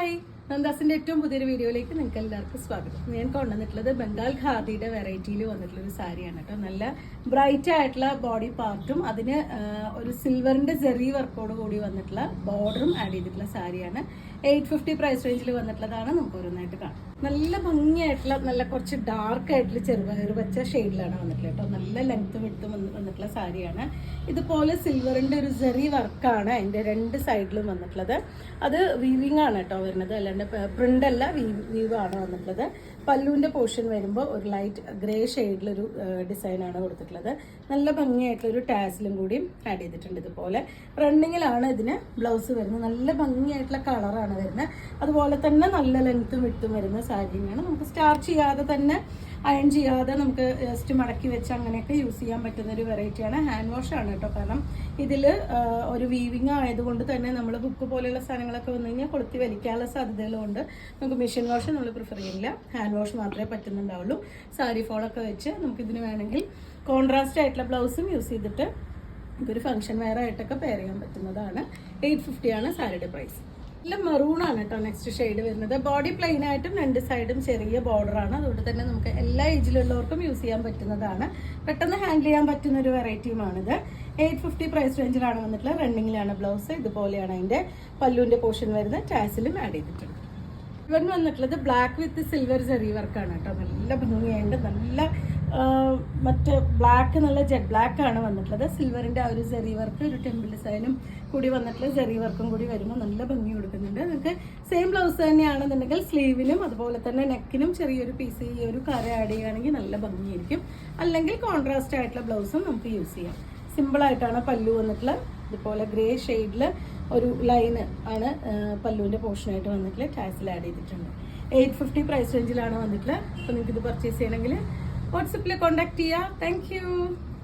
Hi, നന്ദാസിന്റെ ഏറ്റവും പുതിയൊരു വീഡിയോയിലേക്ക് നിങ്ങൾക്ക് എല്ലാവർക്കും സ്വാഗതം. ഞാൻ കൊണ്ടുവന്നിട്ടുള്ളത് ബംഗാൾ ഖാദിയുടെ വെറൈറ്റിയിൽ വന്നിട്ടുള്ള ഒരു സാരിയാണ് കേട്ടോ. നല്ല ബ്രൈറ്റ് ആയിട്ടുള്ള ബോഡി പാർട്ടും അതിന് ഒരു സിൽവറിന്റെ ജെറി വർക്കോട് കൂടി വന്നിട്ടുള്ള ബോർഡറും ആഡ് ചെയ്തിട്ടുള്ള സാരിയാണ്. 850 പ്രൈസ് റേഞ്ചിൽ വന്നിട്ടുള്ളതാണ്. നമുക്ക് ഓരോന്നായിട്ട് കാണാം. നല്ല ഭംഗിയായിട്ടുള്ള നല്ല കുറച്ച് ഡാർക്ക് ആയിട്ടുള്ള ചെറുപയർ പച്ച ഷെയ്ഡിലാണ് വന്നിട്ടുള്ളത് കേട്ടോ. നല്ല ലെങ്ത്തും വിട്ടും വന്നിട്ടുള്ള സാരിയാണ്. ഇതുപോലെ സിൽവറിന്റെ ഒരു ജെറി വർക്കാണ് അതിന്റെ രണ്ട് സൈഡിലും വന്നിട്ടുള്ളത്. അത് വീവിംഗ് ആണ് കേട്ടോ വരുന്നത്, അല്ലാണ്ട് പ്രിന്റ് അല്ല, വീവ് ആണ് വന്നിട്ടുള്ളത്. പല്ലുവിന്റെ പോർഷൻ വരുമ്പോൾ ഒരു ലൈറ്റ് ഗ്രേ ഷെയ്ഡിലൊരു ഡിസൈനാണ് കൊടുത്തിട്ടുള്ളത്. നല്ല ഭംഗിയായിട്ടുള്ളൊരു ടാസിലും കൂടി ആഡ് ചെയ്തിട്ടുണ്ട്. ഇതുപോലെ റണ്ണിങ്ങിലാണ് ഇതിന് ബ്ലൗസ് വരുന്നത്. നല്ല ഭംഗിയായിട്ടുള്ള കളറാണ് വരുന്നത്. അതുപോലെ തന്നെ നല്ല ലെങ്ത്തും വിട്ടും വരുന്ന സാരിയാണ്. നമുക്ക് സ്റ്റാർച്ച് ചെയ്യാതെ തന്നെ അയൺ ചെയ്യാതെ നമുക്ക് ജസ്റ്റ് മടക്കി വെച്ച് അങ്ങനെയൊക്കെ യൂസ് ചെയ്യാൻ പറ്റുന്ന ഒരു വെറൈറ്റിയാണ്. ഹാൻഡ് വാഷ് ആണ് കേട്ടോ. കാരണം ഇതിൽ ഒരു വീവിങ് ആയതുകൊണ്ട് തന്നെ നമ്മൾ ബുക്ക് പോലെയുള്ള സാധനങ്ങളൊക്കെ വന്നു കഴിഞ്ഞാൽ കൊളുത്തി വലിക്കാനുള്ള സാധ്യതകളുണ്ട്. നമുക്ക് മെഷീൻ വാഷ് നമ്മൾ പ്രിഫർ ചെയ്യില്ല, ഹാൻഡ് വാഷ് മാത്രമേ പറ്റുന്നുണ്ടാവുള്ളൂ. സാരി ഫോളൊക്കെ വെച്ച് നമുക്കിതിന് വേണമെങ്കിൽ കോൺട്രാസ്റ്റ് ആയിട്ടുള്ള ബ്ലൗസും യൂസ് ചെയ്തിട്ട് നമുക്കൊരു ഫംഗ്ഷൻ വെയർ ആയിട്ടൊക്കെ പെയർ ചെയ്യാൻ പറ്റുന്നതാണ്. 850 ആണ് സാരിയുടെ പ്രൈസ്. നല്ല മെറൂൺ ആണ് കേട്ടോ നെക്സ്റ്റ് ഷെയ്ഡ് വരുന്നത്. ബോഡി പ്ലെയിൻ ആയിട്ടും രണ്ട് സൈഡും ചെറിയ ബോർഡർ ആണ്. അതുകൊണ്ട് തന്നെ നമുക്ക് എല്ലാ ഏജിലുള്ളവർക്കും യൂസ് ചെയ്യാൻ പറ്റുന്നതാണ്. പെട്ടെന്ന് ഹാൻഡിൽ ചെയ്യാൻ പറ്റുന്ന ഒരു വെറൈറ്റിയുമാണിത്. 850 പ്രൈസ് റേഞ്ചിലാണ് വന്നിട്ടുള്ളത്. റണ്ണിങ്ങിലാണ് ബ്ലൗസ്. ഇതുപോലെയാണ് അതിന്റെ പല്ലുവിന്റെ പോർഷൻ വരുന്നത്. ടാസിലും ആഡ് ചെയ്തിട്ടുണ്ട്. ഇവൻ വന്നിട്ടുള്ളത് ബ്ലാക്ക് വിത്ത് സിൽവർ ജെറി വർക്കാണ് കേട്ടോ. നല്ല ഭംഗിയായിട്ട് നല്ല മറ്റ് ബ്ലാക്ക് നല്ല ജെറ്റ് ബ്ലാക്ക് ആണ് വന്നിട്ടുള്ളത്. സിൽവറിന്റെ ആ ഒരു ജെറി വർക്ക്, ഒരു ടെമ്പിൾ ഡിസൈനും കൂടി വന്നിട്ടുള്ള ജെറി വർക്കും കൂടി വരുമ്പോൾ നല്ല ഭംഗി കൊടുക്കുന്നുണ്ട്. നിങ്ങൾക്ക് സെയിം ബ്ലൗസ് തന്നെയാണെന്നുണ്ടെങ്കിൽ സ്ലീവിനും അതുപോലെ തന്നെ നെക്കിനും ചെറിയൊരു പീസ് ഈ ഒരു കര ആഡ് ചെയ്യുകയാണെങ്കിൽ നല്ല ഭംഗിയായിരിക്കും. അല്ലെങ്കിൽ കോൺട്രാസ്റ്റ് ആയിട്ടുള്ള ബ്ലൗസും നമുക്ക് യൂസ് ചെയ്യാം. സിമ്പിളായിട്ടാണ് പല്ലു വന്നിട്ടുള്ളത്. ഇതുപോലെ ഗ്രേ ഷെയ്ഡിൽ ഒരു ലൈന് ആണ് പല്ലുവിൻ്റെ പോർഷനായിട്ട് വന്നിട്ടുള്ളത്. ടാസിൽ ആഡ് ചെയ്തിട്ടുണ്ട്. 850 പ്രൈസ് റേഞ്ചിലാണ് വന്നിട്ടുള്ളത്. അപ്പോൾ നിങ്ങൾക്ക് ഇത് പർച്ചേസ് ചെയ്യണമെങ്കിൽ വാട്സപ്പിൽ കോൺടാക്ട് ചെയ്യുക. താങ്ക്